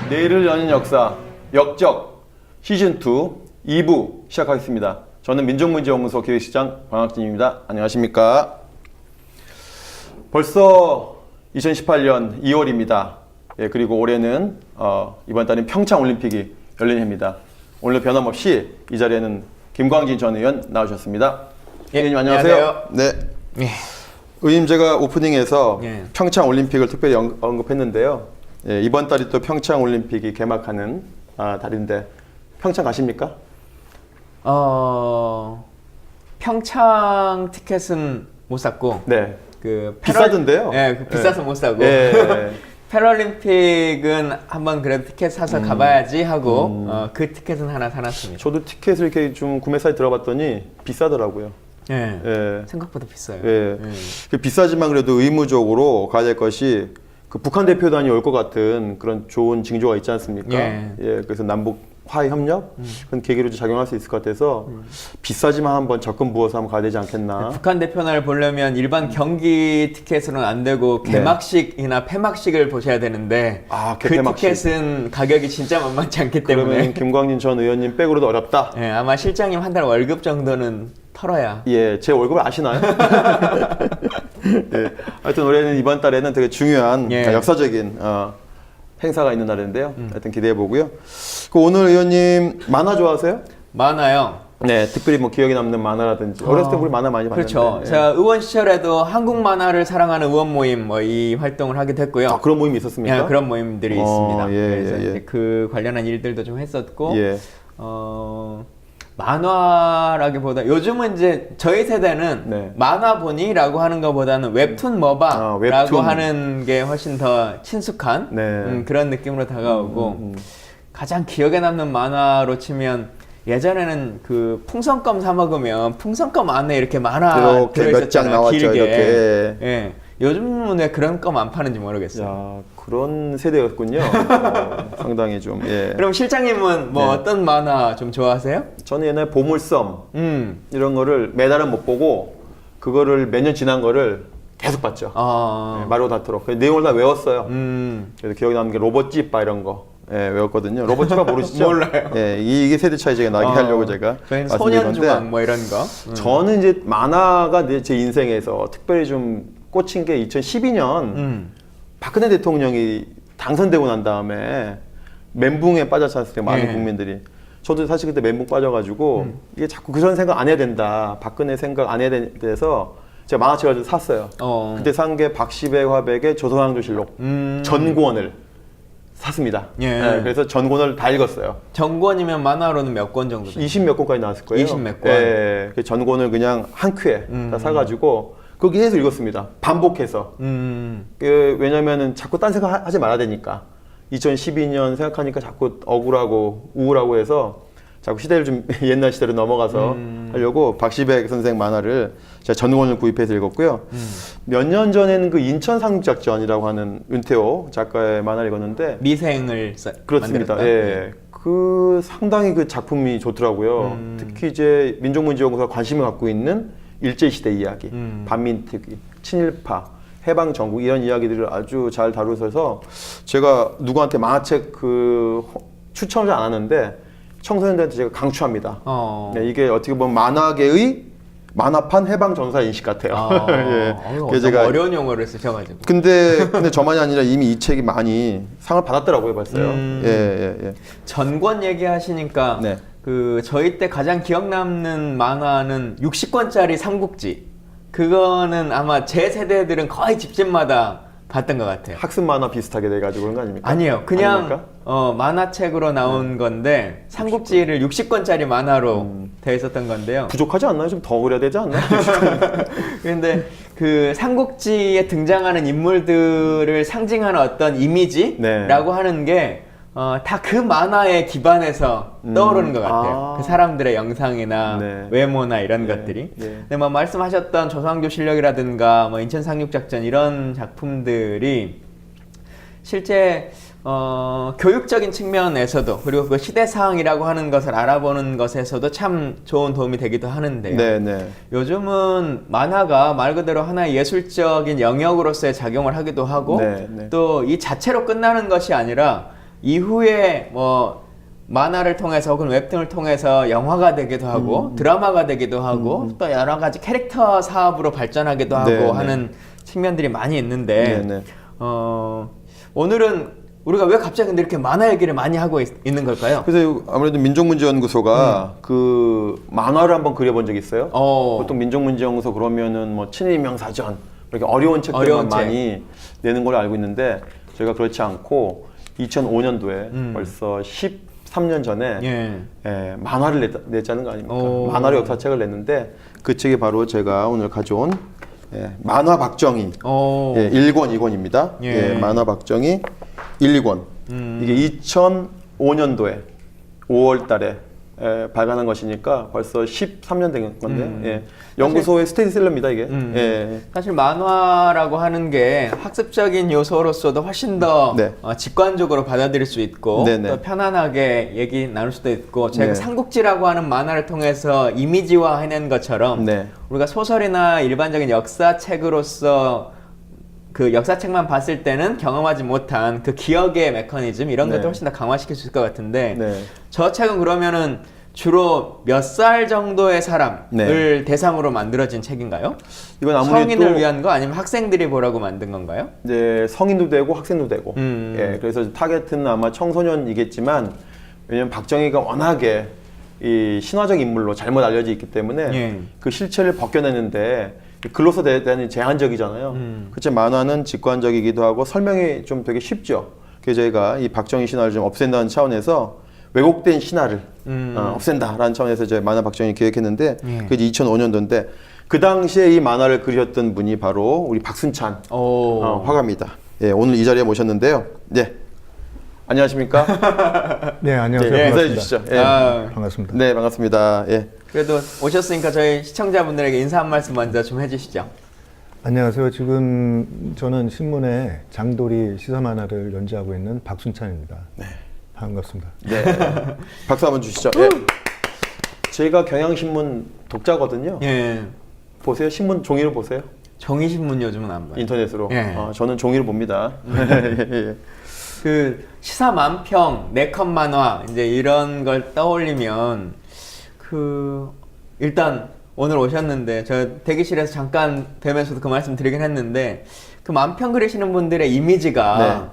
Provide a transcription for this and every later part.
내일을 여는 역사 역적 시즌2 2부 시작하겠습니다. 저는 민족문제연구소 기획실장 광학진입니다. 안녕하십니까. 벌써 2018년 2월입니다. 예, 그리고 올해는 이번 달엔 평창올림픽이 열리는 해입니다. 오늘 변함없이 이 자리에는 김광진 전 의원 나오셨습니다. 예, 의원님 안녕하세요. 네. 예. 의원님 제가 오프닝에서 예. 평창올림픽을 특별히 언급했는데요. 예, 이번 달이 또 평창올림픽이 개막하는 달인데 평창 가십니까? 평창 티켓은 못 샀고, 네. 비싸던데요? 예, 비싸서 못 사고. 예. 패럴림픽은 한번 그래도 티켓 사서 가봐야지 하고 그 티켓은 하나 사놨습니다. 저도 티켓을 이렇게 좀 구매 사이트 들어봤더니 비싸더라고요. 예. 예. 생각보다 비싸요. 예. 비싸지만 그래도 의무적으로 가야 될 것이 그 북한 대표단이 올 것 같은 그런 좋은 징조가 있지 않습니까? 예. 예. 그래서 남북 화해 협력 그런 계기로 작용할 수 있을 것 같아서 비싸지만 한번 적금 부어서 한번 가야 되지 않겠나. 북한 대표단을 보려면 일반 경기 티켓으로는 안 되고 개막식이나 폐막식을 보셔야 되는데 그 개폐막식. 티켓은 가격이 진짜 만만치 않기 때문에 그러면 김광진 전 의원님 백으로도 어렵다. 예, 아마 실장님 한 달 월급 정도는 털어야. 예, 제 월급을 아시나요? 예, 하여튼 올해는 이번 달에는 되게 중요한 역사적인 행사가 있는 날인데요. 하여튼 기대해 보고요. 오늘 의원님 만화 좋아하세요? 만화요. 네, 특별히 뭐 기억에 남는 만화라든지 어렸을 때 우리 만화 많이 봤는데. 그렇죠. 제가 의원 시절에도 한국 만화를 사랑하는 의원 모임 이 활동을 하기도 했고요. 그런 모임이 있었습니까? 예, 그런 모임들이 있습니다. 그래서 예. 이제 그 관련한 일들도 좀 했었고, 예. 만화라기보다 요즘은 이제 저희 세대는 만화 보니라고 하는 것보다는 웹툰 머바라고 웹툰. 하는 게 훨씬 더 친숙한 그런 느낌으로 다가오고 가장 기억에 남는 만화로 치면 예전에는 그 풍선껌 사 먹으면 풍선껌 안에 이렇게 만화 들어있었잖아요. 길게. 이렇게. 예. 요즘은 왜 그런 껌 안 파는지 모르겠어요. 야, 그런 세대였군요. 상당히 좀. 예. 그럼 실장님은 어떤 만화 좀 좋아하세요? 저는 옛날에 보물섬 이런 거를 매달은 못 보고 그거를 몇 년 지난 거를 계속 봤죠. 마루오 닿도록. 그 내용을 다 외웠어요. 그래서 기억에 남는 게 로봇집바 이런 거 외웠거든요. 로봇집바 모르시죠? 몰라요. 예, 이게 세대 차이 제가 나게 하려고 제가 저희는 소년중앙 뭐 이런 거. 저는 이제 만화가 제 인생에서 특별히 좀 꽂힌 게 2012년 박근혜 대통령이 당선되고 난 다음에 멘붕에 빠졌지 않습니까? 많은 국민들이. 저도 사실 그때 멘붕 빠져가지고 이게 자꾸 그런 생각 안 해야 된다. 박근혜 생각 안 해야 돼서 제가 만화책을 좀 샀어요. 그때 산 게 박시백 화백의 조선왕조실록 전권을 샀습니다. 예, 그래서 전권을 다 읽었어요. 전권이면 만화로는 몇 권 정도 돼요? 20몇 권까지 나왔을 거예요. 20몇 권? 예, 그 전권을 그냥 한 큐에 다 사가지고 거기 해서 읽었습니다. 반복해서. 왜냐면은 자꾸 딴 생각 하지 말아야 되니까. 2012년 생각하니까 자꾸 억울하고 우울하고 해서 자꾸 시대를 좀 옛날 시대로 넘어가서 하려고 박시백 선생 만화를 제가 전권을 구입해서 읽었고요. 몇 년 전에는 그 인천 상륙작전이라고 하는 윤태호 작가의 만화를 읽었는데 미생을 그렇습니다. 만들었다? 예. 그 상당히 그 작품이 좋더라고요. 특히 이제 민족문제연구소가 관심을 갖고 있는 일제시대 이야기, 반민특위, 친일파, 해방전국 이런 이야기들을 아주 잘 다루셔서 제가 누구한테 만화책 추천을 잘 안 하는데 청소년들한테 제가 강추합니다. 네, 이게 어떻게 보면 만화계의 만화판 해방전사 인식 같아요. 예. 제가 어려운 용어를 쓰셔가지고. 근데 저만이 아니라 이미 이 책이 많이 상을 받았더라고요, 벌써요. 예. 전권 얘기하시니까 저희 때 가장 기억 남는 만화는 60권짜리 삼국지. 그거는 아마 제 세대들은 거의 집집마다 봤던 것 같아요. 학습 만화 비슷하게 돼가지고 그런 거 아닙니까? 아니에요. 그냥 만화책으로 나온 건데 삼국지를 60권짜리 만화로 되어 있었던 건데요. 부족하지 않나요? 좀 더 그려야 되지 않나요? 그런데 그 삼국지에 등장하는 인물들을 상징하는 어떤 이미지라고 하는 게 다 그 만화에 기반해서 떠오르는 것 같아요. 그 사람들의 영상이나 외모나 이런 것들이. 근데 말씀하셨던 조선왕조실록이라든가 인천 상륙작전 이런 작품들이 실제 교육적인 측면에서도 그리고 그 시대사항이라고 하는 것을 알아보는 것에서도 참 좋은 도움이 되기도 하는데요. 네네. 요즘은 만화가 말 그대로 하나의 예술적인 영역으로서의 작용을 하기도 하고 또 이 자체로 끝나는 것이 아니라 이후에 뭐 만화를 통해서 혹은 웹툰을 통해서 영화가 되기도 하고 드라마가 되기도 하고 또 여러 가지 캐릭터 사업으로 발전하기도 하고 네, 하는 측면들이 많이 있는데 네. 오늘은 우리가 왜 갑자기 근데 이렇게 만화 얘기를 많이 하고 있는 걸까요? 그래서 아무래도 민족문제연구소가 그 만화를 한번 그려본 적이 있어요. 보통 민족문제연구소 그러면은 뭐 친일명사전 이렇게 어려운 책들만 많이 내는 걸로 알고 있는데 저희가 그렇지 않고 2005년도에 벌써 13년 전에 만화를 냈자는 거 아닙니까? 만화로 역사책을 냈는데 그 책이 바로 제가 오늘 가져온 만화 박정희 1권 2권입니다. 만화 박정희 1, 2권. 이게 2005년도에 5월 달에 발간한 것이니까 벌써 13년 된 건데 연구소의 스테디셀러입니다 이게. 사실 만화라고 하는 게 학습적인 요소로서도 훨씬 더 직관적으로 받아들일 수 있고 또 편안하게 얘기 나눌 수도 있고 제가 삼국지라고 하는 만화를 통해서 이미지화 해낸 것처럼 우리가 소설이나 일반적인 역사책으로서 그 역사책만 봤을 때는 경험하지 못한 그 기억의 메커니즘 이런 것도 훨씬 더 강화시킬 수 있을 것 같은데 저 책은 그러면은 주로 몇 살 정도의 사람을 대상으로 만들어진 책인가요? 이건 아무래도 성인을 위한 거 아니면 학생들이 보라고 만든 건가요? 네, 성인도 되고 학생도 되고. 그래서 타겟은 아마 청소년이겠지만 왜냐면 박정희가 워낙에 이 신화적 인물로 잘못 알려져 있기 때문에 그 실체를 벗겨내는데 글로서 대단히 제한적이잖아요. 그치 만화는 직관적이기도 하고 설명이 좀 되게 쉽죠. 그래서 저희가 이 박정희 신화를 좀 없앤다는 차원에서 왜곡된 신화를 없앤다라는 차원에서 이제 만화 박정희 기획했는데 그게 2005년도인데 그 당시에 이 만화를 그렸던 분이 바로 우리 박순찬 화가입니다. 오늘 이 자리에 모셨는데요. 안녕하십니까? 네, 안녕하세요. 인사해 주시죠. 반갑습니다. 네, 반갑습니다. 그래도 오셨으니까 저희 시청자분들에게 인사 한 말씀 먼저 좀 해주시죠. 안녕하세요. 지금 저는 신문에 장도리 시사 만화를 연재하고 있는 박순찬입니다. 네, 반갑습니다. 네, 박수 한번 주시죠. 제가 경향신문 독자거든요. 보세요. 신문 종이로 보세요. 종이신문 요즘은 안 봐요. 인터넷으로. 저는 종이로 봅니다. 그 시사 만평, 네컷 만화 이제 이런 걸 떠올리면 일단 오늘 오셨는데 저 대기실에서 잠깐 뵈면서도 그 말씀 드리긴 했는데 그 만평 그리시는 분들의 이미지가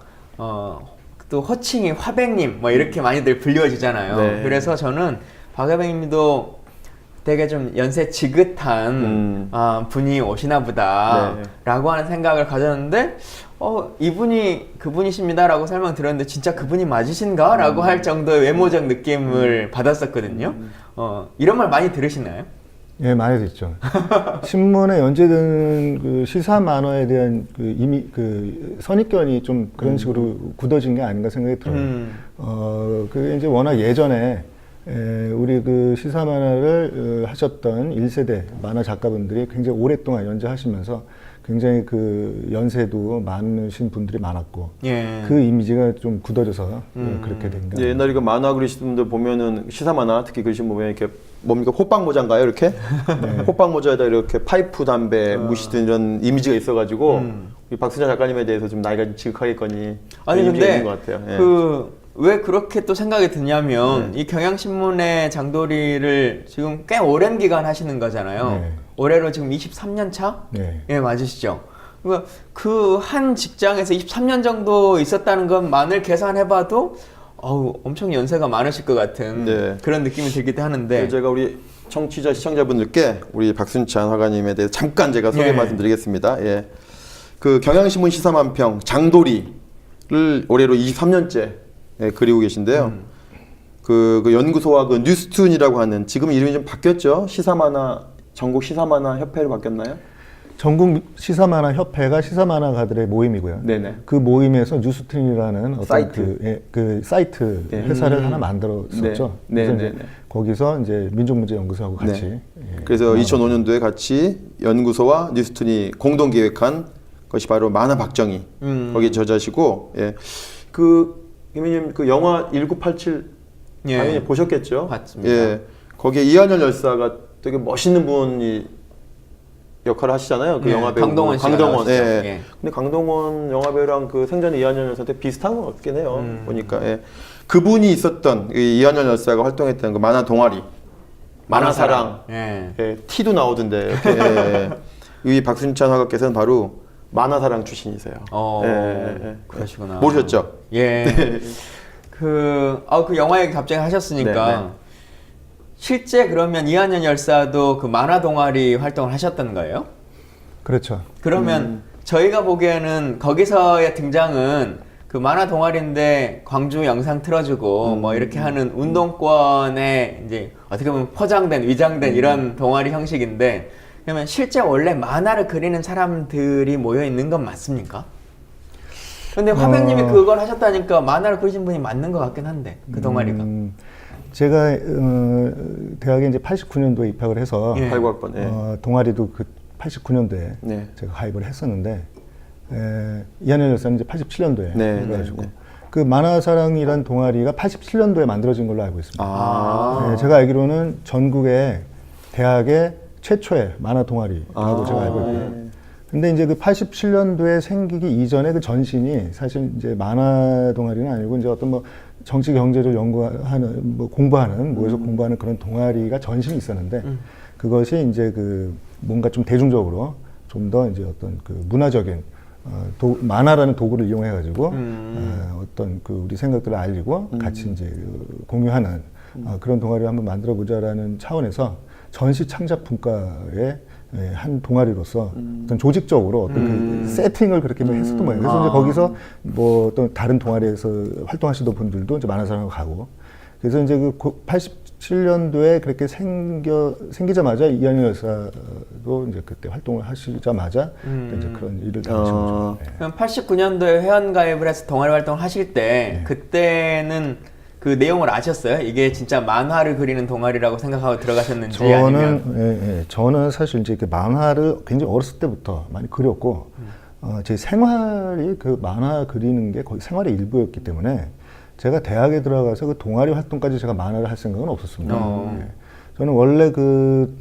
또 호칭이 화백님 뭐 이렇게 많이들 불리워지잖아요. 그래서 저는 박화백님도 되게 좀 연세 지긋한 분이 오시나 보다 라고 하는 생각을 가졌는데 이분이 그분이십니다 라고 설명드렸는데 진짜 그분이 맞으신가? 라고 할 정도의 외모적 느낌을 받았었거든요. 이런 말 많이 들으시나요? 예, 많이 듣죠. 신문에 연재된 그 시사 만화에 대한 그 선입견이 좀 그런 식으로 굳어진 게 아닌가 생각이 들어요. 그게 이제 워낙 예전에 우리 그 시사 만화를 하셨던 1세대 만화 작가분들이 굉장히 오랫동안 연재하시면서 굉장히 그 연세도 많으신 분들이 많았고 그 이미지가 좀 굳어져서 그렇게 된 거예요. 옛날에 그 만화 그리시는 분들 보면은 시사 만화 특히 그리시는 보면 이렇게 뭡니까 호빵 모자인가요 이렇게 호빵 모자에다 이렇게 파이프 담배 무시든 이런 이미지가 있어가지고 이 박순찬 작가님에 대해서 좀 나이가 지극하겠거니 아니 근데 있는 것 같아요. 왜 그렇게 또 생각이 드냐면 이 경향신문의 장도리를 지금 꽤 오랜 기간 하시는 거잖아요. 올해로 지금 23년 차? 예, 맞으시죠? 그러니까 그 한 직장에서 23년 정도 있었다는 것만을 계산해봐도 엄청 연세가 많으실 것 같은 그런 느낌이 들기도 하는데 제가 우리 청취자 시청자분들께 우리 박순찬 화가님에 대해서 잠깐 제가 소개 말씀드리겠습니다. 그 경향신문 시사만평 장도리를 올해로 23년째 그리고 계신데요. 그 연구소와 그 뉴스툰이라고 하는 지금 이름이 좀 바뀌었죠? 시사만화 전국 시사만화 협회로 바뀌었나요? 전국 시사만화 협회가 시사만화가들의 모임이고요. 그 모임에서 뉴스툰이라는 어떤 사이트, 그 사이트 회사를 하나 만들었었죠. 이제 거기서 이제 민족문제연구소하고 같이. 그래서 2005년도에 같이 연구소와 뉴스툰이 공동 기획한 것이 바로 만화 박정희 거기 저자시고 김희님 그 영화 1987 당연히 보셨겠죠? 봤습니다. 거기에 이한열 열사가 되게 멋있는 분이 역할을 하시잖아요. 그 네, 영화 배우 강동원 씨가 나오시죠. 예. 예. 근데 강동원 영화 배우랑 그 생전에 이한열 열사한테 비슷한 건 없긴 해요. 보니까 예. 그분이 있었던 이 이한열 열사가 활동했던 그 만화 동아리 만화사랑 예. 예, 티도 나오던데 이렇게 예. 이 박순찬 화가께서는 바로 만화사랑 출신이세요. 그러시구나. 모르셨죠? 예. 그 영화 얘기 갑자기 하셨으니까 네, 네. 실제 그러면 이한열 열사도 그 만화 동아리 활동을 하셨던 거예요? 그렇죠. 그러면 저희가 보기에는 거기서의 등장은 그 만화 동아리인데 광주 영상 틀어주고 뭐 이렇게 하는 운동권에 이제 어떻게 보면 포장된 위장된 이런 동아리 형식인데 그러면 실제 원래 만화를 그리는 사람들이 모여 있는 건 맞습니까? 근데 화백님이 그걸 하셨다니까 만화를 그리신 분이 맞는 것 같긴 한데 그 동아리가. 제가 대학에 이제 89년도에 입학을 해서 89학번. 예. 동아리도 그 89년도에 네. 제가 가입을 했었는데 이한열 열사는 이제 87년도에 네, 해가지고 네. 그 만화사랑이란 동아리가 87년도에 만들어진 걸로 알고 있습니다. 아. 제가 알기로는 전국의 대학의 최초의 만화 동아리라고 제가 알고 있고요. 근데 이제 그 87년도에 생기기 이전에 그 전신이 사실 이제 만화 동아리는 아니고 이제 어떤 뭐 정치 경제를 연구하는 뭐 공부하는 모여서 공부하는 그런 동아리가 전신이 있었는데 그것이 이제 그 뭔가 좀 대중적으로 좀 더 이제 어떤 그 문화적인 만화라는 도구를 이용해 가지고 어떤 그 우리 생각들을 알리고 같이 이제 공유하는 그런 동아리를 한번 만들어 보자라는 차원에서 전시 창작 분과의 한 동아리로서 어떤 조직적으로 어떤 그 세팅을 그렇게 했었던 거예요. 그래서 이제 거기서 뭐 또 다른 동아리에서 활동하시던 분들도 이제 만화사랑을 가고 그래서 이제 그 87년도에 그렇게 생기자마자 이한열 열사도 이제 그때 활동을 하시자마자 이제 그런 일을 당하신 거죠. 네. 그럼 89년도에 회원 가입을 해서 동아리 활동을 하실 때 그때는 그 내용을 아셨어요? 이게 진짜 만화를 그리는 동아리라고 생각하고 들어가셨는지 아니면? 저는 사실 이제 그 만화를 굉장히 어렸을 때부터 많이 그렸고 제 생활이 그 만화 그리는 게 거의 생활의 일부였기 때문에 제가 대학에 들어가서 그 동아리 활동까지 제가 만화를 할 생각은 없었습니다. 저는 원래 그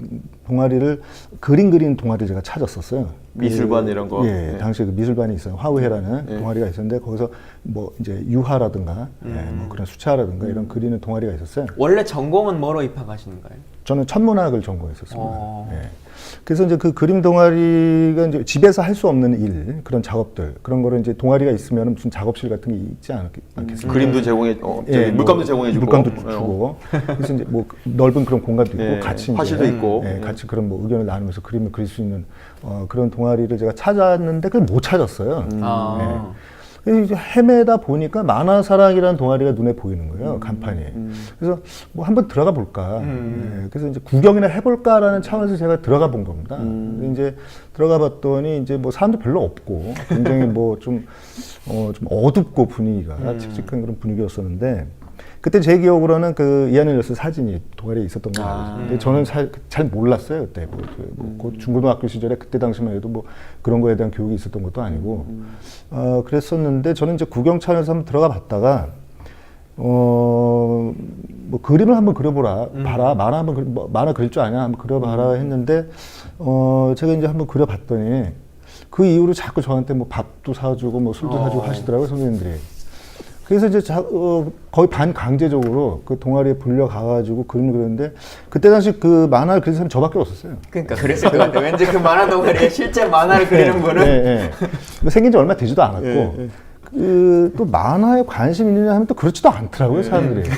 동아리를 그림 그리는 동아리 제가 찾았었어요. 미술관 이런 거. 예, 당시에 그 미술관이 있어요. 화우회라는 동아리가 있었는데 거기서 뭐 이제 유화라든가 뭐 그런 수채화라든가 이런 그리는 동아리가 있었어요. 원래 전공은 뭐로 입학하시는 거예요? 저는 천문학을 전공했었습니다. 예. 그래서 이제 그 그림 동아리가 이제 집에서 할 수 없는 일, 그런 작업들, 그런 거를 이제 동아리가 있으면 무슨 작업실 같은 게 있지 않겠습니까? 그림도 제공해, 예, 물감도 제공해주고. 물감도 주고. 그래서 이제 뭐 넓은 그런 공간도 있고, 예, 같이 화실도 이제, 있고. 예, 같이 그런 뭐 의견을 나누면서 그림을 그릴 수 있는 그런 동아리를 제가 찾았는데 그걸 못 찾았어요. 그래서 이제 헤매다 보니까 만화사랑이라는 동아리가 눈에 보이는 거예요, 간판이. 그래서 뭐 한번 들어가 볼까. 예, 그래서 이제 구경이나 해볼까라는 차원에서 제가 들어가 본 겁니다. 그래서 이제 들어가 봤더니 이제 뭐 사람도 별로 없고 굉장히 뭐 좀 어둡고 분위기가 칙칙한 그런 분위기였었는데 그때 제 기억으로는 그 이한열 열사 사진이 동아리에 있었던 거 알고 있는데 저는 잘 몰랐어요 그때 그 중고등학교 시절에 그때 당시만 해도 뭐 그런 거에 대한 교육이 있었던 것도 아니고 그랬었는데 저는 이제 구경 차원에서 한번 들어가 봤다가 뭐 그림을 한번 그려보라 봐라 만화 그릴 줄 아냐 한번 그려봐라 했는데 제가 이제 한번 그려봤더니 그 이후로 자꾸 저한테 뭐 밥도 사주고 뭐 술도 사주고 하시더라고요 선생님들이. 그래서 이제 거의 반강제적으로 그 동아리에 불려가가지고 그림을 그렸는데 그때 당시 그 만화를 그린 사람이 저밖에 없었어요. 그러니까 그랬을 것 같아요. 왠지 그 만화 동아리에 실제 만화를 그리는 분은 생긴 지 얼마 되지도 않았고 또 만화에 관심 있느냐 하면 또 그렇지도 않더라고요 사람들이.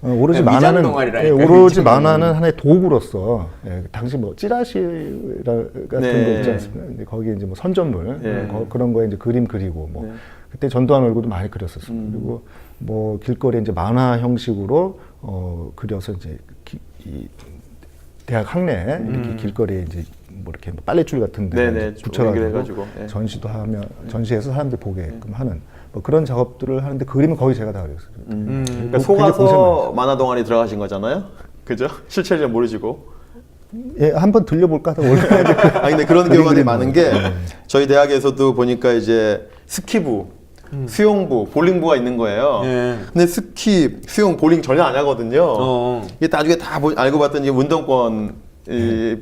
오로지 만화는 오로지 만화는 하나의 도구로서 당시 뭐 찌라시 같은 거 있지 않습니까? 근데 거기에 이제 뭐 선전물 그런 거에 이제 그림 그리고 뭐 그때 전두환 얼굴도 많이 그렸었어요. 그리고 뭐 길거리에 이제 만화 형식으로 그려서 이제 이 대학 학내 이렇게 길거리에 이제 뭐 이렇게 빨래줄 같은 데 붙여가지고 전시도 하며 전시해서 사람들 보게끔 하는 뭐 그런 작업들을 하는데 그림은 거의 제가 다 그렸어요. 그러니까 속아서 만화 동아리 들어가신 거잖아요, 그죠? 실체를 모르시고. 예, 한번 들려볼까 하다 원래. 아니 근데 그런 경우가 되게 많은 게 저희 대학에서도 보니까 이제 스키부, 수영부, 볼링부가 있는 거예요. 근데 스키, 수영, 볼링 전혀 안 하거든요. 이게 나중에 다 알고 봤더니 운동권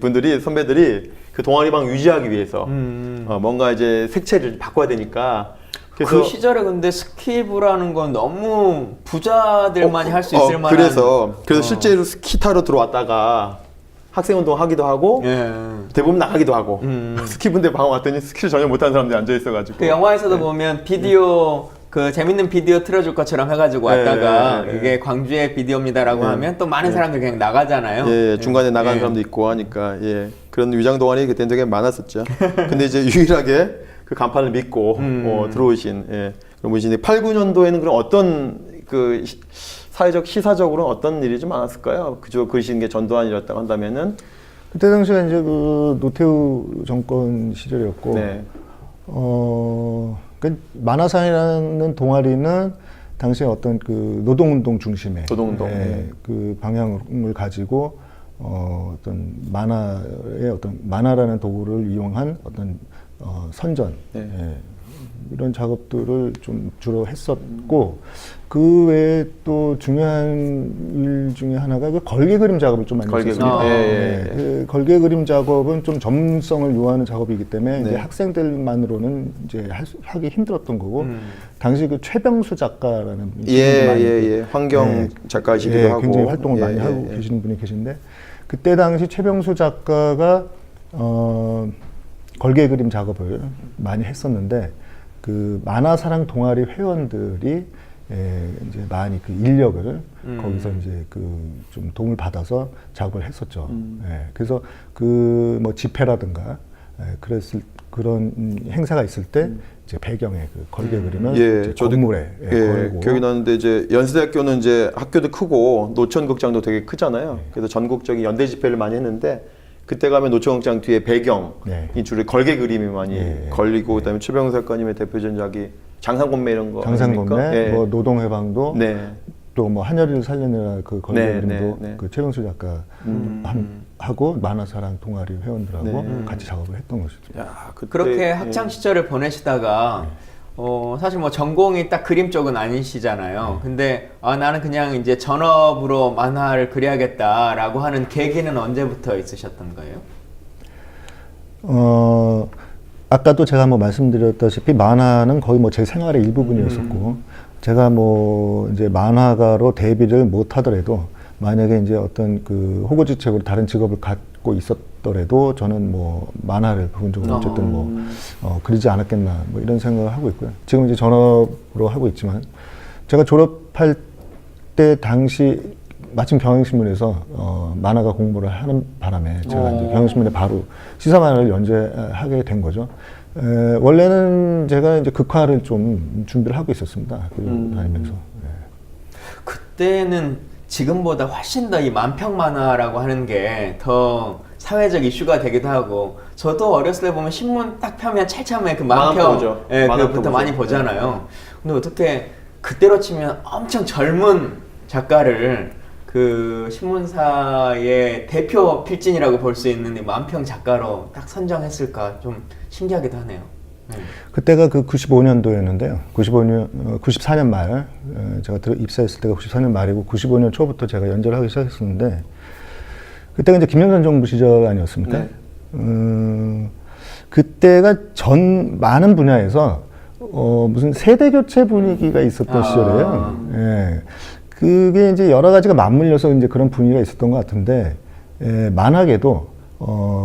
분들이 선배들이 그 동아리방 유지하기 위해서 뭔가 이제 색채를 바꿔야 되니까. 그 시절에 근데 스키부라는 건 너무 부자들만이 할 수 있을 만한. 그래서 실제로 스키 타러 들어왔다가 학생 운동 하기도 하고 대부분 나가기도 하고 스키 분대 방학 왔더니 스키를 전혀 못하는 사람들이 앉아 있어가지고. 그 영화에서도 보면 비디오 그 재밌는 비디오 틀어줄 것처럼 해가지고 왔다가 이게 광주의 비디오입니다라고 하면 또 많은 사람들이 그냥 나가잖아요. 중간에 나가는 사람도 있고 하니까 그런 위장 동아리 그때는 되게 많았었죠. 근데 이제 유일하게 그 간판을 믿고 들어오신 그런 분이신데 8, 9년도에는 그럼 어떤 그 사회적 시사적으로 어떤 일이 좀 많았을까요? 그저 그러시는 게 전두환이었다고 한다면은 그때 당시에 이제 그 노태우 정권 시절이었고 그 만화상이라는 동아리는 당시에 어떤 그 노동운동 중심의 그 방향을 가지고 어떤 만화의 어떤 만화라는 도구를 이용한 어떤 선전 이런 작업들을 좀 주로 했었고 그 외에 또 중요한 일 중에 하나가 그 걸개 그림 작업을 좀 많이 했었습니다. 그 걸개 그림 작업은 좀 전문성을 요하는 작업이기 때문에 이제 학생들만으로는 이제 하기 힘들었던 거고 당시 그 최병수 작가라는 분이 환경 작가이시기도 하고 굉장히 활동을 많이 하고 계시는 분이 계신데 그때 당시 최병수 작가가 걸개 그림 작업을 많이 했었는데 그 만화사랑 동아리 회원들이 이제 많이 그 인력을 거기서 이제 그 좀 도움을 받아서 작업을 했었죠. 그래서 그 뭐 집회라든가 그랬을 그런 행사가 있을 때 이제 배경에 그 걸개 그림을 이제 건물에 걸고 기억이 나는데 이제 연세대학교는 이제 학교도 크고 노천극장도 되게 크잖아요. 그래서 전국적인 연대 집회를 많이 했는데 그때 가면 노천극장 뒤에 배경이 주로 걸개 그림이 많이 걸리고 그다음에 최병수 작가님의 대표전작이 장상곤매 이런 거 장상곤매, 뭐 노동해방도 또 뭐 한여리를 살려내라 그 걸개 그림도 그 최병수 작가 하고 만화사랑 동아리 회원들하고 같이 작업을 했던 것이죠. 야, 그렇게 학창 시절을 보내시다가 사실 뭐 전공이 딱 그림 쪽은 아니시잖아요. 근데 나는 그냥 이제 전업으로 만화를 그려야겠다라고 하는 계기는 언제부터 있으셨던 거예요? 아까도 제가 뭐 말씀드렸다시피 만화는 거의 뭐 제 생활의 일부분이었었고 제가 뭐 이제 만화가로 데뷔를 못 하더라도 만약에 이제 어떤 그 호구지책으로 다른 직업을 갖고 있었더라도 저는 뭐 만화를 부분적으로 어쨌든 뭐 그리지 않았겠나 뭐 이런 생각을 하고 있고요. 지금 이제 전업으로 하고 있지만 제가 졸업할 때 당시 마침 경향신문에서 만화가 공모를 하는 바람에 제가 이제 경향신문에 바로 시사 만화를 연재하게 된 거죠. 원래는 제가 이제 극화를 좀 준비를 하고 있었습니다. 다니면서. 그때는 지금보다 훨씬 더 이 만평 만화라고 하는 게 더 사회적 이슈가 되기도 하고 저도 어렸을 때 보면 신문 딱 펴면 찰참에 그 만평 그부터 많이 보잖아요. 근데 어떻게 그때로 치면 엄청 젊은 작가를 그 신문사의 대표 필진이라고 볼 수 있는 이 만평 작가로 딱 선정했을까 좀 신기하기도 하네요. 그때가 그 95년도였는데요. 94년 말 제가 입사했을 때가 94년 말이고 95년 초부터 제가 연재를 하기 시작했었는데 그때가 이제 김영삼 정부 시절 아니었습니까? 그때가 많은 분야에서 무슨 세대 교체 분위기가 있었던 시절이에요. 그게 이제 여러 가지가 맞물려서 이제 그런 분위기가 있었던 것 같은데 만화계도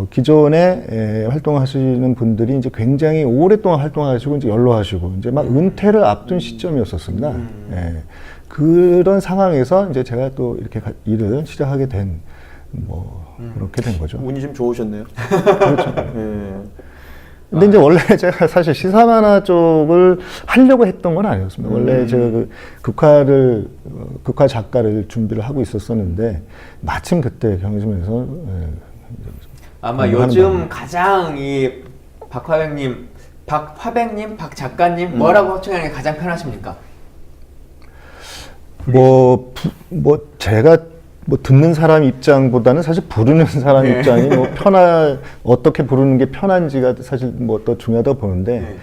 기존에 활동하시는 분들이 이제 굉장히 오랫동안 활동하시고 이제 연로하시고 이제 막 은퇴를 앞둔 시점이었었습니다. 그런 상황에서 이제 제가 또 이렇게 일을 시작하게 된 그렇게 된 거죠. 운이 좀 좋으셨네요. 그렇죠. 근데 이제 원래 제가 사실 시사 만화 쪽을 하려고 했던 건 아니었습니다. 원래 제가 그 극화 작가를 준비를 하고 있었었는데 마침 그때 경희신문에서 아마 요즘 가장 이 박화백님, 박 작가님 뭐라고 호칭하는 게 가장 편하십니까? 제가 듣는 사람 입장보다는 사실 부르는 사람 입장이 어떻게 부르는 게 편한지가 사실 더 중요하다고 보는데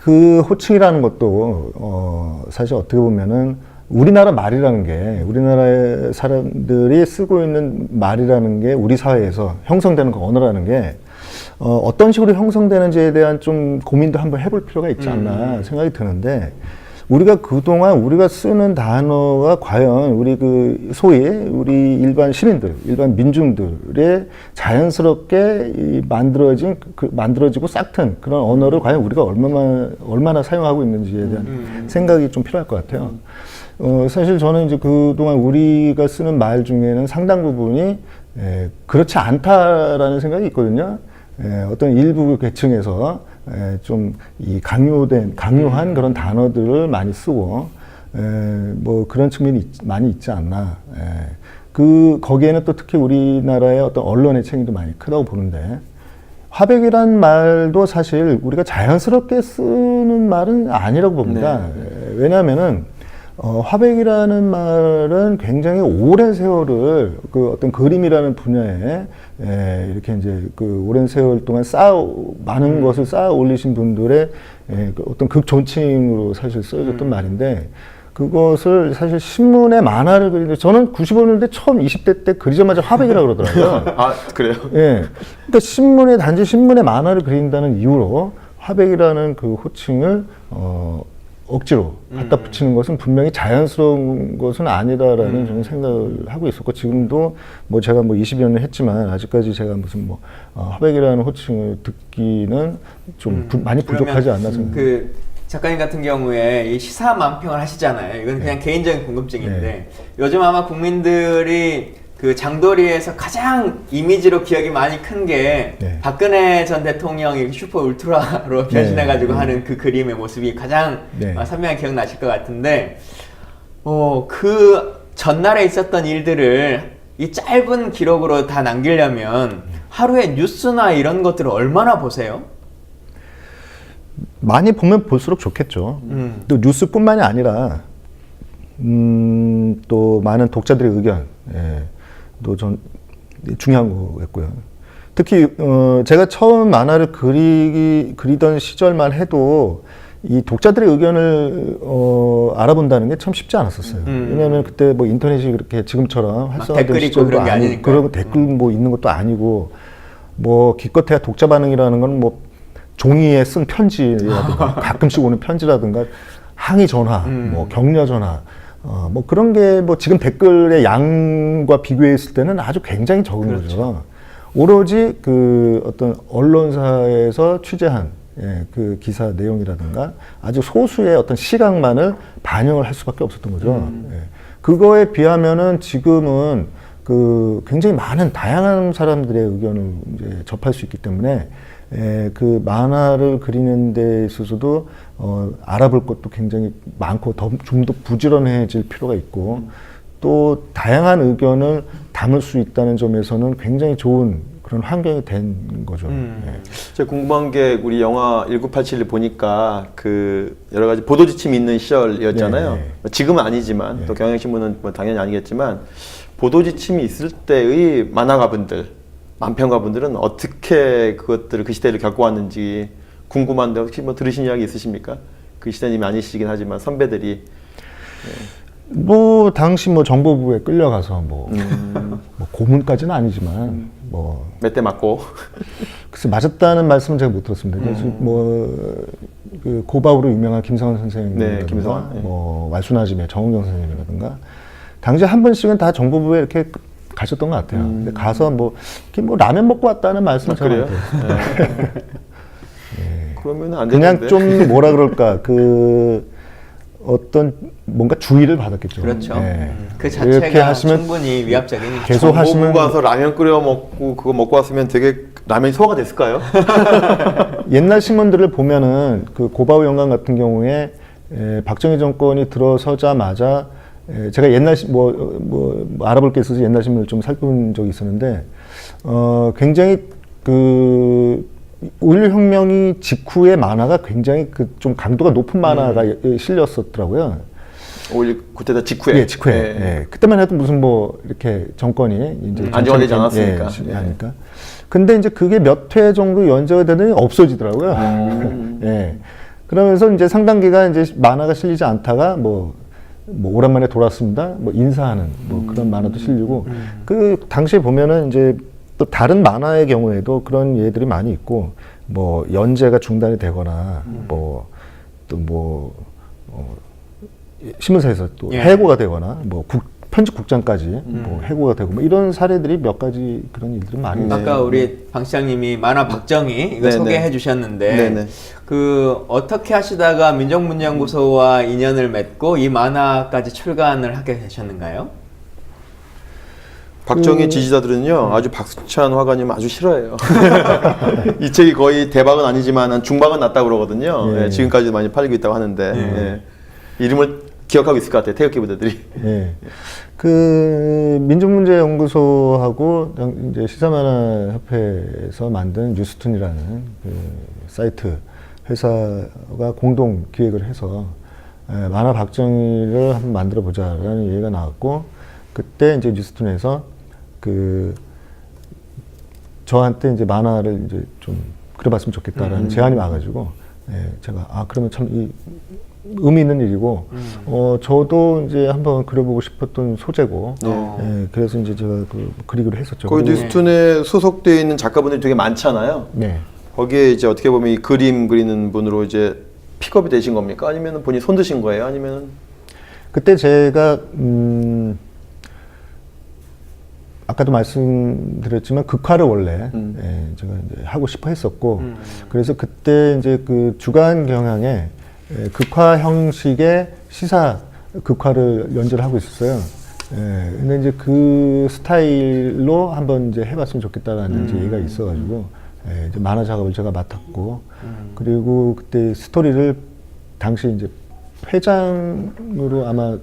그 호칭이라는 것도 사실 어떻게 보면은 우리나라 말이라는 게 우리나라의 사람들이 쓰고 있는 말이라는 게 우리 사회에서 형성되는 그 언어라는 게 어떤 식으로 형성되는지에 대한 좀 고민도 한번 해볼 필요가 있지 않나 생각이 드는데, 우리가 그동안 우리가 쓰는 단어가 과연 우리 그 소위 우리 일반 시민들, 일반 민중들의 자연스럽게 만들어지고 싹튼 그런 언어를 과연 우리가 얼마나 사용하고 있는지에 대한 생각이 좀 필요할 것 같아요. 사실 저는 이제 그동안 우리가 쓰는 말 중에는 상당 부분이 그렇지 않다라는 생각이 있거든요. 어떤 일부 계층에서 좀 이 강요한 그런 단어들을 많이 쓰고, 뭐 그런 측면이 많이 있지 않나. 거기에는 또 특히 우리나라의 어떤 언론의 책임도 많이 크다고 보는데, 화백이란 말도 사실 우리가 자연스럽게 쓰는 말은 아니라고 봅니다. 왜냐하면은 화백이라는 말은 굉장히 오랜 세월을 그 어떤 그림이라는 분야에 이렇게 이제 그 오랜 세월 동안 많은 것을 쌓아 올리신 분들의 그 어떤 극존칭으로 사실 써졌던 말인데, 그것을 사실 신문에 만화를 그리는데, 저는 95년대 처음 20대 때 그리자마자 화백이라고 그러더라고요. 아, 그래요? 예. 그러니까 단지 신문에 만화를 그린다는 이유로 화백이라는 그 호칭을 억지로 갖다 붙이는 것은 분명히 자연스러운 것은 아니다라는 저는 생각을 하고 있었고, 지금도 뭐 제가 뭐 20여 년 했지만 아직까지 제가 무슨 뭐 화백이라는 호칭을 듣기는 좀 많이 부족하지 않나 생각합니다. 그 작가님 같은 경우에 이 시사 만평을 하시잖아요. 이건 그냥 개인적인 궁금증인데, 요즘 아마 국민들이 그 장도리에서 가장 이미지로 기억이 많이 큰 게 박근혜 전 대통령이 슈퍼 울트라로 변신해가지고 하는 그 그림의 모습이 가장 선명하게 기억나실 것 같은데, 그 전날에 있었던 일들을 이 짧은 기록으로 다 남기려면 하루에 뉴스나 이런 것들을 얼마나 보세요? 많이 보면 볼수록 좋겠죠. 또 뉴스뿐만이 아니라 또 많은 독자들의 의견, 또 전 중요한 거였고요. 특히 제가 처음 만화를 그리던 시절만 해도 이 독자들의 의견을 알아본다는 게 참 쉽지 않았었어요. 왜냐하면 그때 뭐 인터넷이 그렇게 지금처럼 활성화된 시절도 아니고, 그런 댓글 뭐 있는 것도 아니고, 뭐 기껏해야 독자 반응이라는 건 뭐 종이에 쓴 편지라든가 가끔씩 오는 편지라든가 항의 전화, 뭐 격려 전화, 뭐 그런 게 뭐 지금 댓글의 양과 비교했을 때는 아주 굉장히 적은 거죠. 오로지 그 어떤 언론사에서 취재한 그 기사 내용이라든가 아주 소수의 어떤 시각만을 반영을 할 수밖에 없었던 거죠. 그거에 비하면은 지금은 그 굉장히 많은 다양한 사람들의 의견을 이제 접할 수 있기 때문에 그 만화를 그리는 데 있어서도 알아볼 것도 굉장히 많고 좀 더 부지런해질 필요가 있고, 또 다양한 의견을 담을 수 있다는 점에서는 굉장히 좋은 그런 환경이 된 거죠. 제가 궁금한 게, 우리 영화 1987을 보니까 그 여러 가지 보도 지침이 있는 시절이었잖아요. 지금은 아니지만 또 경향신문은 뭐 당연히 아니겠지만, 보도 지침이 있을 때의 만화가분들, 만평가분들은 어떻게 그것들을, 그 시대를 겪어왔는지 궁금한데, 혹시 뭐 들으신 이야기 있으십니까? 그 시대님이 아니시긴 하지만 선배들이. 뭐 당시 뭐 정보부에 끌려가서 뭐 고문까지는 아니지만 뭐 몇 대 맞고. 글쎄, 맞았다는 말씀은 제가 못 들었습니다. 그래서 뭐 그 고바우로 유명한 김성환 선생님이라든가, 김성환, 뭐 말순아짐의 정은경 선생님이라든가, 당시 한 번씩은 다 정보부에 이렇게 가셨던 것 같아요. 근데 가서 뭐 이렇게 뭐 라면 먹고 왔다는 말씀을 그래요? 그러면 안 되는데. 그냥 좀 뭐라 그럴까, 그 어떤 뭔가 주의를 받았겠죠. 그렇죠. 그 이렇게 자체가 하시면 충분히 위압적인. 계속 하시면, 가서 라면 끓여 먹고 그거 먹고 왔으면 되게 라면이 소화가 됐을까요? 옛날 신문들을 보면은 그 고바우 연간 같은 경우에 박정희 정권이 들어서자마자, 제가 옛날 뭐 알아볼 게 있어서 옛날 신문을 좀 살펴본 적이 있었는데, 굉장히 그 5.16혁명이 직후의 만화가 굉장히 그 좀 강도가 높은 만화가 실렸었더라고요. 5.19 그때다 직후에. 예, 직후에. 예. 그때만 해도 무슨 뭐 이렇게 정권이 이제 안정화되지 않았으니까. 하니까. 근데 이제 그게 몇 회 정도 연재가 되더니 없어지더라고요. 예. 그러면서 이제 상당 기간 이제 만화가 실리지 않다가 뭐 오랜만에 돌아왔습니다. 뭐 인사하는 뭐 그런 만화도 실리고, 그 당시에 보면은 이제 또 다른 만화의 경우에도 그런 예들이 많이 있고, 뭐 연재가 중단이 되거나 신문사에서 또 예. 해고가 되거나 뭐 편집국장까지 뭐 해고가 되고 뭐 이런 사례들이 몇 가지 그런 일들이 많이 있어요. 아까 우리 방 시장님이 만화 박정희 이거 네네. 소개해 주셨는데 네네. 그 어떻게 하시다가 민족문제연구소와 인연을 맺고 이 만화까지 출간을 하게 되셨는가요? 박정희 지지자들은요 아주 박수찬 화가님 아주 싫어해요. 이 책이 거의 대박은 아니지만 한 중박은 났다고 그러거든요. 예. 예, 지금까지도 많이 팔리고 있다고 하는데 예. 이름을 기억하고 있을 것 같아요. 태극기 부대들이. 예. 그 민족문제연구소하고 이제 시사만화협회에서 만든 뉴스툰이라는 그 사이트 회사가 공동 기획을 해서 만화 박정희를 한번 만들어 보자라는 얘기가 나왔고, 그때 이제 뉴스툰에서 그 저한테 이제 만화를 이제 좀 그려봤으면 좋겠다라는 제안이 와가지고 제가 그러면 참 의미 있는 일이고, 저도 이제 한번 그려보고 싶었던 소재고, 그래서 이제 제가 그리기로 했었죠. 거기 그리고- 뉴스툰에 소속되어 있는 작가분들이 되게 많잖아요. 네. 거기에 이제 어떻게 보면 이 그림 그리는 분으로 이제 픽업이 되신 겁니까? 아니면 본인이 손 드신 거예요? 아니면 그때 제가 아까도 말씀드렸지만 극화를 원래 제가 이제 하고 싶어 했었고, 그래서 그때 이제 그 주간 경향에 극화 형식의 시사 극화를 연재를 하고 있었어요. 근데 이제 그 스타일로 한번 이제 해봤으면 좋겠다라는 이제 얘기가 있어가지고 이제 만화 작업을 제가 맡았고, 그리고 그때 스토리를 당시 이제 회장으로 아마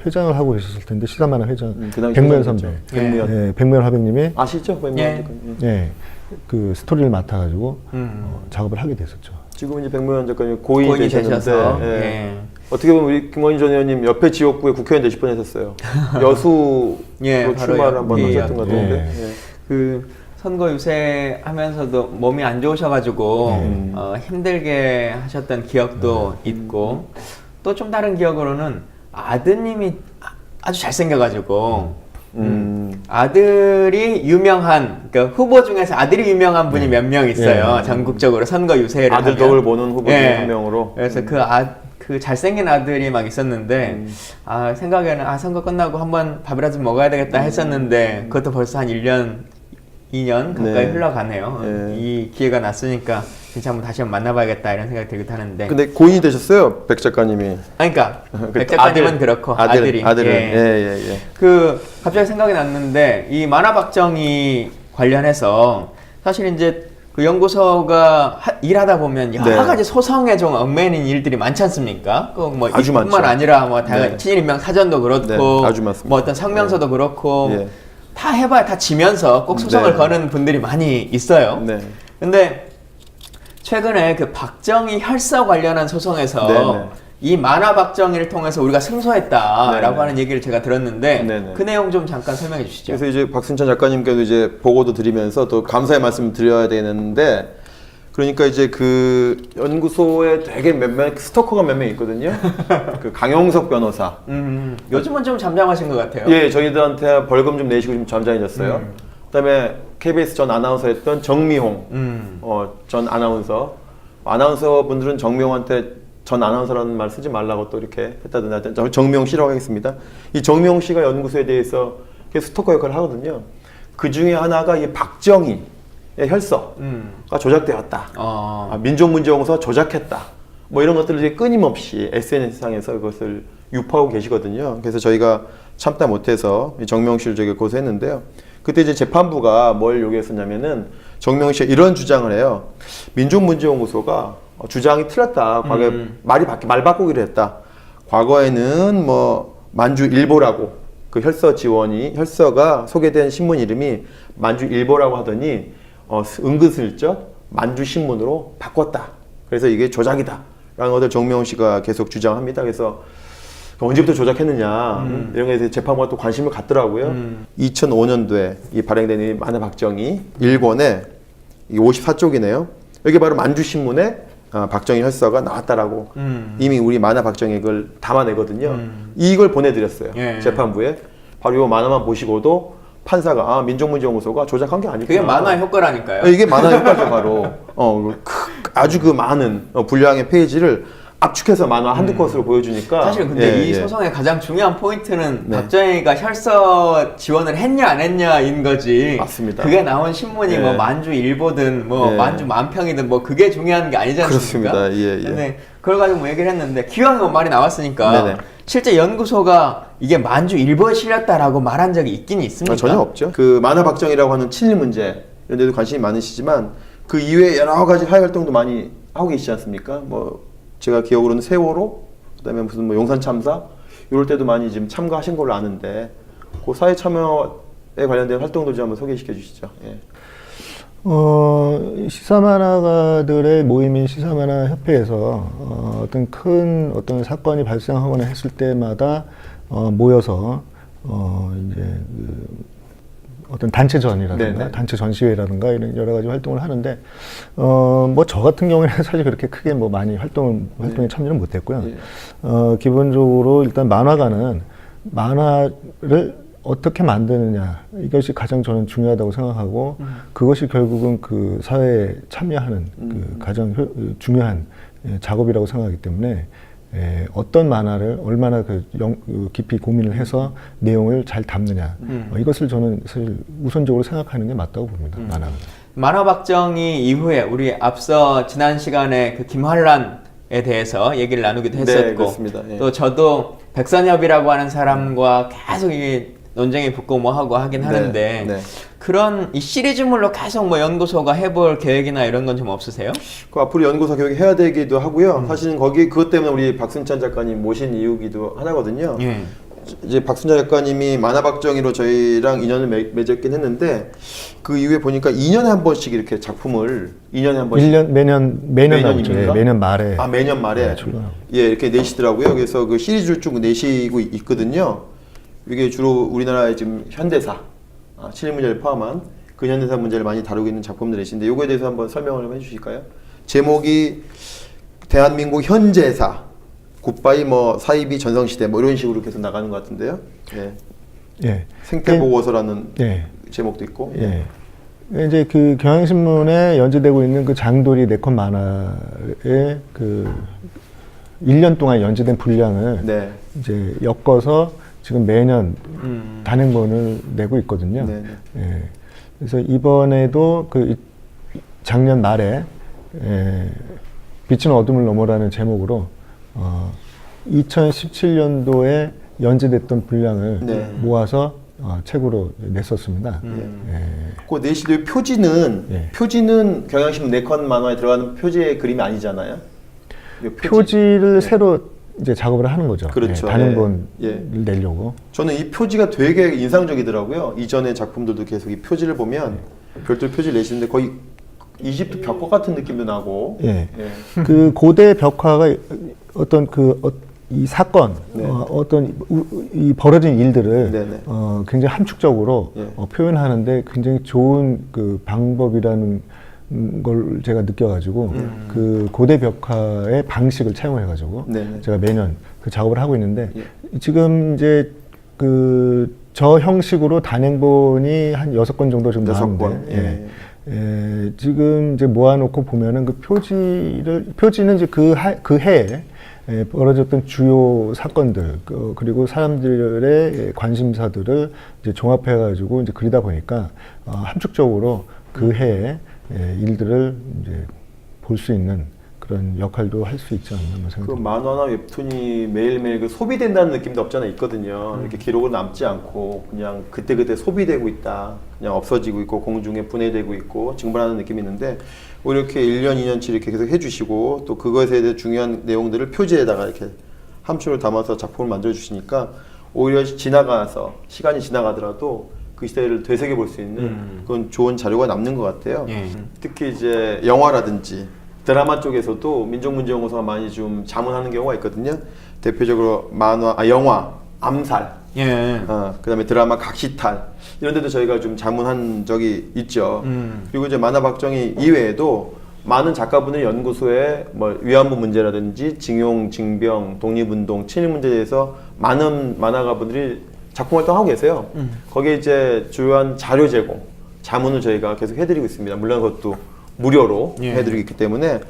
회장을 하고 계셨을 텐데, 시사만화 회장 그 당시 백무현 회장이었죠. 선배, 백무현. 백무현 화백님이 아시죠? 예. 그 스토리를 맡아가지고 작업을 하게 됐었죠. 지금 이제 백무현 작가님 고인이 고인이 되셨는데 되셔서, 예. 예. 어떻게 보면 우리 김원희 전 의원님 옆에 지역구에 국회의원 되실 뻔했었어요. 여수로 예, 바로 출마를 한번 예, 하셨던 것 같은데. 예. 예. 그 선거 유세하면서도 몸이 안 좋으셔가지고 힘들게 하셨던 기억도 있고, 또 좀 다른 기억으로는 아드님이 아주 잘생겨가지고 아들이 유명한, 그러니까 후보 중에서 아들이 유명한 분이 몇 명 있어요. 전국적으로 선거 유세를 아들 하면. 덕을 보는 후보 중에 예. 한 명으로. 그래서 그 잘생긴 아들이 막 있었는데 생각에는 선거 끝나고 한번 밥이라도 먹어야 되겠다 했었는데, 그것도 벌써 한 1년 2년 가까이 네. 흘러가네요. 네. 이 기회가 났으니까 진짜 한번 다시 한번 만나봐야겠다 이런 생각이 들기도 하는데. 근데 고인이 되셨어요, 백 작가님이. 그러니까 백 작가님은 그렇고 아들이. 아들은 예. 예. 그 갑자기 생각이 났는데, 이 만화 박정희 관련해서 사실 이제 그 연구소가 일하다 보면 여러 네. 가지 소송에 좀 얽매이는 일들이 많지 않습니까? 그뭐 아주 이뿐만 많죠. 아니라 뭐 당연 네. 친일인명 사전도 그렇고, 네, 아주 많습니다. 뭐 어떤 성명서도 그렇고 예. 다 해봐야 다 지면서 꼭 소송을 네. 거는 분들이 많이 있어요. 네. 근데 최근에 그 박정희 혈서 관련한 소송에서 네네. 이 만화 박정희를 통해서 우리가 승소했다라고 네네. 하는 얘기를 제가 들었는데, 네네. 그 내용 좀 잠깐 설명해 주시죠. 그래서 이제 박순찬 작가님께도 이제 보고도 드리면서 또 감사의 말씀 드려야 되는데, 그러니까 이제 그 연구소에 되게 스토커가 몇 명 있거든요. 그 강용석 변호사. 요즘은 좀 잠잠하신 것 같아요. 예, 저희들한테 벌금 좀 내시고 좀 잠잠해졌어요. 그다음에 KBS 전 아나운서였던 정미홍 전 아나운서 분들은 정미홍한테 전 아나운서라는 말 쓰지 말라고 또 이렇게 했다던데, 하여튼 정미홍 씨라고 하겠습니다. 이 정미홍 씨가 연구소에 대해서 스토커 역할을 하거든요. 그 중에 하나가 이 박정희의 혈서가 조작되었다. 민족문제연구소 조작했다. 뭐 이런 것들을 이제 끊임없이 SNS상에서 그것을 유포하고 계시거든요. 그래서 저희가 참다 못해서 이 정명 씨를 저희가 고소했는데요. 그때 이제 재판부가 뭘 요구했었냐면은, 정명 씨가 이런 주장을 해요. 민족문제연구소가 주장이 틀렸다. 과거에 말 바꾸기로 했다. 과거에는 뭐 만주일보라고 그 혈서가 소개된 신문 이름이 만주일보라고 하더니 은근슬쩍 만주신문으로 바꿨다. 그래서 이게 조작이다 라는 것을 정명훈 씨가 계속 주장합니다. 그래서 언제부터 조작했느냐 이런 거에 대해서 재판부가 또 관심을 갖더라고요. 2005년도에 이 발행된 이 만화 박정희 일본에 54쪽이네요. 여기 바로 만주신문에 박정희 혈서가 나왔다라고 이미 우리 만화 박정희 그걸 담아내거든요. 이걸 보내드렸어요. 예. 재판부에. 바로 이 만화만 보시고도 판사가 민족문제연구소가 조작한 게 아니구나. 그게 만화 효과라니까요. 이게 만화 효과죠 바로. 아주 그 많은 분량의 페이지를 압축해서 만화 한두 컷으로 보여주니까. 사실 근데 이 소송의 가장 중요한 포인트는 박정희가 혈서 지원을 했냐 안 했냐인 거지. 맞습니다. 그게 나온 신문이 뭐 만주 일보든 뭐 만주 만평이든 뭐 그게 중요한 게 아니지 않습니까? 그렇습니다. 근데 그걸 가지고 뭐 얘기를 했는데 기왕에 뭐 말이 나왔으니까 네네. 실제 연구소가 이게 만주 일보에 실렸다라고 말한 적이 있긴 있습니까? 전혀 없죠. 그 만화 박정희라고 하는 친일 문제 이런 데도 관심이 많으시지만 그 이외에 여러 가지 사회 활동도 많이 하고 계시지 않습니까? 뭐 제가 기억으로는 세월호, 그다음에 무슨 뭐 용산 참사 이럴 때도 많이 지금 참가하신 걸로 아는데 그 사회 참여에 관련된 활동도 좀 한번 소개시켜 주시죠. 예. 시사만화가들의 모임인 시사만화협회에서 어떤 큰 어떤 사건이 발생하거나 했을 때마다 모여서 이제 어떤 단체전이라든가 네네. 단체 전시회라든가 이런 여러 가지 활동을 하는데 뭐 저 같은 경우에는 사실 그렇게 크게 뭐 많이 활동에 참여를 못했고요. 기본적으로 일단 만화가는 만화를 어떻게 만드느냐 이것이 가장 저는 중요하다고 생각하고 그것이 결국은 그 사회에 참여하는 그 가장 중요한 작업이라고 생각하기 때문에 어떤 만화를 얼마나 깊이 고민을 해서 내용을 잘 담느냐 이것을 저는 사실 우선적으로 생각하는 게 맞다고 봅니다. 만화 박정희 이후에 우리 앞서 지난 시간에 그 김환란에 대해서 얘기를 나누기도 했었고 네, 그렇습니다. 예. 또 저도 백선엽이라고 하는 사람과 계속 이게 논쟁이 붙고 뭐 하고 하긴 하는데 네. 그런 이 시리즈물로 계속 뭐 연구소가 해볼 계획이나 이런 건 좀 없으세요? 그 앞으로 연구소 교육해야 되기도 하고요. 사실은 그것 때문에 우리 박순찬 작가님 모신 이유기도 하나거든요. 이제 박순찬 작가님이 만화 박정희로 저희랑 인연을 맺었긴 했는데 그 이후에 보니까 2년에 한 번씩 이렇게 작품을 2년에 한 번씩 매년 나오죠. 예, 매년 말에. 매년 말에 이렇게 내시더라고요. 그래서 그 시리즈를 쭉 내시고 있거든요. 이게 주로 우리나라의 지금 현대사, 친일 문제를 포함한 그 현대사 문제를 많이 다루고 있는 작품들이신데 이거에 대해서 한번 설명을 좀 해주실까요? 제목이 대한민국 현재사, 굿바이 뭐 사이비 전성시대 뭐 이런 식으로 계속 나가는 것 같은데요. 예. 생태보고서라는 제목도 있고. 이제 그 경향신문에 연재되고 있는 그 장도리 네컷 만화의 그 1년 동안 연재된 분량을 이제 엮어서 지금 매년 단행본을 내고 있거든요. 그래서 이번에도 그 작년 말에 빛은 어둠을 넘어라는 제목으로 2017년도에 연재됐던 분량을 모아서 책으로 냈었습니다. 그 내시도의 표지는 경향신문 네컷 만화에 들어가는 표지의 그림이 아니잖아요. 표지를 새로 이제 작업을 하는 거죠. 그렇죠. 단행본을 내려고. 저는 이 표지가 되게 인상적이더라고요. 이전의 작품들도 계속 이 표지를 보면 별도의 표지를 내시는데 거의 이집트 벽화 같은 느낌도 나고. 그 고대 벽화가 어떤 이 사건, 어떤 이 벌어진 일들을 굉장히 함축적으로 표현하는데 굉장히 좋은 그 방법이라는 걸 제가 느껴가지고 그 고대 벽화의 방식을 차용해가지고 제가 매년 그 작업을 하고 있는데 지금 이제 그 저 형식으로 단행본이 한 6권 정도 지금 나왔는데 지금 이제 모아놓고 보면은 그 표지는 이제 그 해에 벌어졌던 주요 사건들 그리고 사람들의 관심사들을 이제 종합해가지고 이제 그리다 보니까 함축적으로 그 해에 일들을 이제 볼 수 있는 그런 역할도 할 수 있지 않나 생각합니다. 그 만화나 웹툰이 매일매일 그 소비된다는 느낌도 없지 않아 있거든요. 이렇게 기록으로 남지 않고 그냥 그때그때 소비되고 있다. 그냥 없어지고 있고 공중에 분해되고 있고 증발하는 느낌이 있는데 이렇게 1년, 2년치 이렇게 계속 해주시고 또 그것에 대해 중요한 내용들을 표지에다가 이렇게 함축을 담아서 작품을 만들어주시니까 오히려 시간이 지나가더라도 그 시대를 되새겨 볼 수 있는 그런 좋은 자료가 남는 것 같아요. 특히 이제 영화라든지 드라마 쪽에서도 민족문제연구소가 많이 좀 자문하는 경우가 있거든요. 대표적으로 영화, 암살, 그다음에 드라마 각시탈 이런 데도 저희가 좀 자문한 적이 있죠. 그리고 이제 만화 박정희 이외에도 많은 작가분들 연구소에 뭐 위안부 문제라든지 징용, 징병, 독립운동, 친일 문제에 대해서 많은 만화가분들이 작품 활동하고 계세요. 거기에 이제 주요한 자료 제공, 자문을 저희가 계속 해드리고 있습니다. 물론 그것도 무료로 해드리고 있기 때문에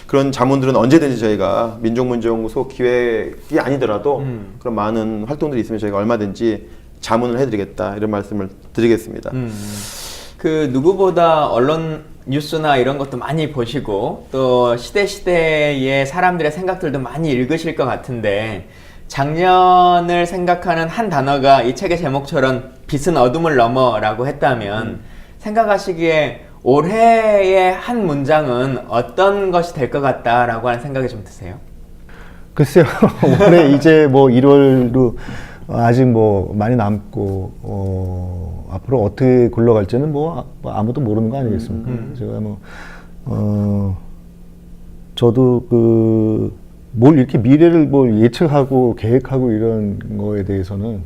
그런 자문들은 언제든지 저희가 민족문제연구소 기획이 아니더라도 그런 많은 활동들이 있으면 저희가 얼마든지 자문을 해드리겠다 이런 말씀을 드리겠습니다. 그 누구보다 언론 뉴스나 이런 것도 많이 보시고 또 시대의 사람들의 생각들도 많이 읽으실 것 같은데 작년을 생각하는 한 단어가 이 책의 제목처럼 빛은 어둠을 넘어라고 했다면 생각하시기에 올해의 한 문장은 어떤 것이 될 것 같다라고 하는 생각이 좀 드세요? 글쎄요. 올해 이제 뭐 1월도 아직 뭐 많이 남고 앞으로 어떻게 굴러갈지는 뭐 아무도 모르는 거 아니겠습니까? 제가 저도 뭘 이렇게 미래를 뭘 예측하고 계획하고 이런 거에 대해서는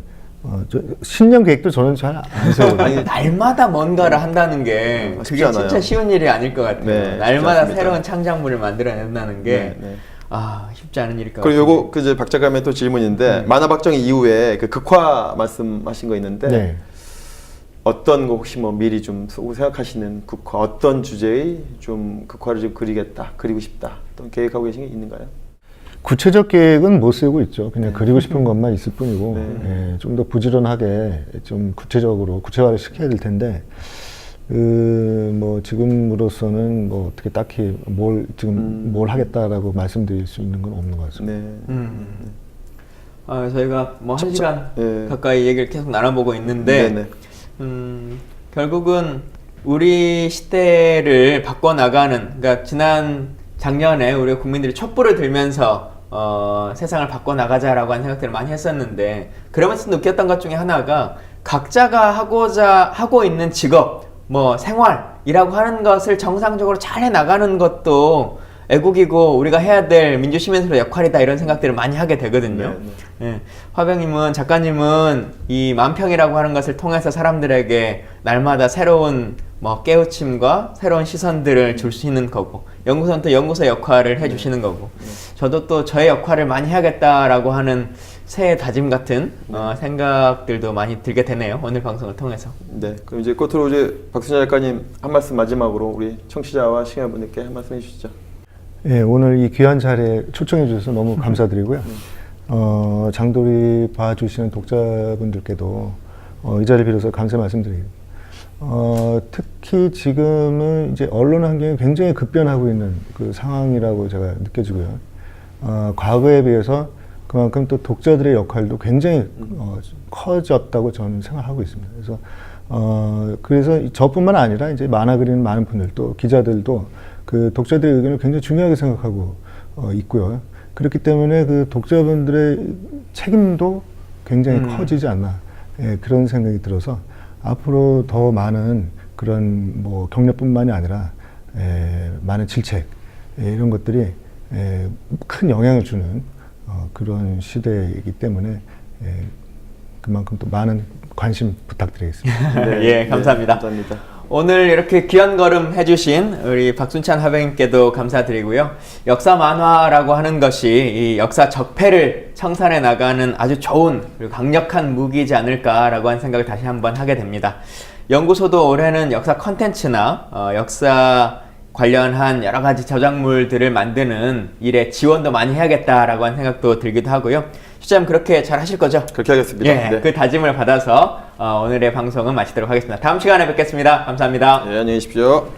신년 계획도 저는 잘 안 세워요. 아니, 날마다 뭔가를 한다는 게 쉽지 그게 않아요. 진짜 쉬운 일이 아닐 것 같아요. 네, 날마다 쉽지 않습니다. 새로운 창작물을 만들어낸다는 게 네. 쉽지 않은 일일 것 그리고 같아요. 요거 그 이제 박 작가님의 또 질문인데 만화 박정 이후에 그 극화 말씀하신 거 있는데 네. 어떤 거 혹시 뭐 미리 좀 생각하시는 극화 어떤 주제의 좀 극화를 좀 그리고 싶다 어떤 계획하고 계신 게 있는가요? 구체적 계획은 못 세우고 있죠. 그냥 그리고 싶은 것만 있을 뿐이고 네. 좀 더 부지런하게 좀 구체화를 시켜야 될 텐데 뭐 지금으로서는 뭐 어떻게 딱히 뭘 하겠다라고 말씀드릴 수 있는 건 없는 것 같습니다. 네. 저희가 뭐 1시간 네. 가까이 얘기를 계속 나눠보고 있는데 네네. 결국은 우리 시대를 바꿔나가는 그러니까 작년에 우리 국민들이 촛불을 들면서 세상을 바꿔나가자라고 하는 생각들을 많이 했었는데 그러면서 느꼈던 것 중에 하나가 각자가 하고 있는 직업 뭐 생활이라고 하는 것을 정상적으로 잘 해나가는 것도 애국이고 우리가 해야 될 민주시민으로의 역할이다 이런 생각들을 많이 하게 되거든요. 예. 화병님은 작가님은 이 만평이라고 하는 것을 통해서 사람들에게 날마다 새로운 뭐 깨우침과 새로운 시선들을 줄 수 있는 거고 연구소는 또 연구소 역할을 해주시는 거고 저도 또 저의 역할을 많이 해야겠다라고 하는 새해 다짐 같은 생각들도 많이 들게 되네요. 오늘 방송을 통해서. 네, 그럼 이제 끝으로 이제 박순자 작가님 한 말씀 마지막으로 우리 청취자와 시청자분들께 한 말씀 해주시죠. 예, 오늘 이 귀한 자리에 초청해 주셔서 너무 감사드리고요. 장도리 봐주시는 독자분들께도 이 자리를 빌어서 감사 말씀드립니다. 특히 지금은 이제 언론 환경이 굉장히 급변하고 있는 그 상황이라고 제가 느껴지고요. 과거에 비해서 그만큼 또 독자들의 역할도 굉장히 커졌다고 저는 생각하고 있습니다. 그래서 저뿐만 아니라 이제 만화 그리는 많은 분들 또 기자들도 그 독자들의 의견을 굉장히 중요하게 생각하고 있고요. 그렇기 때문에 그 독자분들의 책임도 굉장히 커지지 않나 그런 생각이 들어서 앞으로 더 많은 그런 뭐 격려뿐만이 아니라 많은 질책 이런 것들이 큰 영향을 주는 그런 시대이기 때문에 그만큼 또 많은 관심 부탁드리겠습니다. 네, 예, 감사합니다. 네, 감사합니다. 오늘 이렇게 귀한 걸음 해주신 우리 박순찬 화병님께도 감사드리고요. 역사 만화라고 하는 것이 이 역사 적폐를 청산해 나가는 아주 좋은 그리고 강력한 무기이지 않을까라고 하는 생각을 다시 한번 하게 됩니다. 연구소도 올해는 역사 컨텐츠나 역사 관련한 여러 가지 저작물들을 만드는 일에 지원도 많이 해야겠다라고 하는 생각도 들기도 하고요. 시장님 그렇게 잘 하실 거죠? 그렇게 하겠습니다. 예, 네. 그 다짐을 받아서 오늘의 방송은 마치도록 하겠습니다. 다음 시간에 뵙겠습니다. 감사합니다. 네, 안녕히 계십시오.